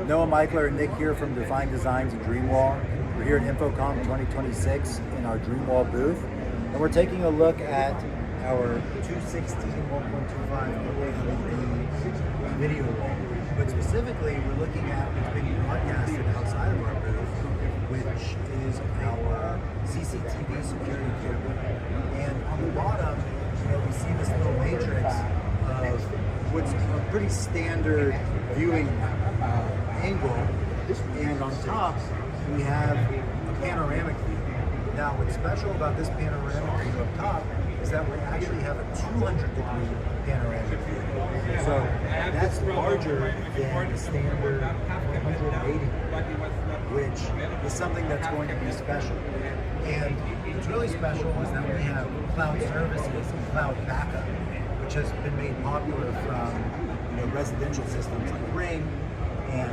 Noah Michler and Nick here from Define Designs and DreamWall. We're here at InfoComm 2026 in our DreamWall booth, and we're taking a look at our 216 1.25 LED video wall. But specifically, we're looking at what's being broadcasted outside of our booth, which is our CCTV security camera. And on the bottom, we see this little matrix of what's a pretty standard viewing angle, and on top we have a panoramic view. Now what's special about this panoramic view up top is that we actually have a 200-degree panoramic view. So that's larger than the standard 180, which is something that's going to be special. And what's really special is that we have cloud services and cloud backup, which has been made popular from residential systems like Ring, and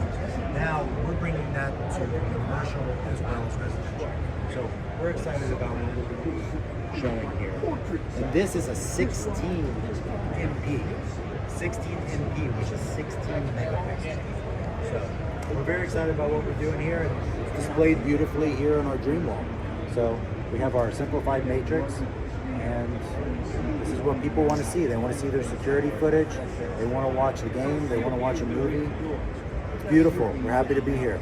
now we're bringing that to commercial as well as residential. So we're excited about what we're going to be showing here. And this is a 16 MP, which is 16 megapixels. So we're very excited about what we're doing here, and it's displayed beautifully here on our DreamWall. So we have our simplified matrix, and this is what people want to see. They want to see their security footage. They want to watch the game. They want to watch a movie. It's beautiful. We're happy to be here.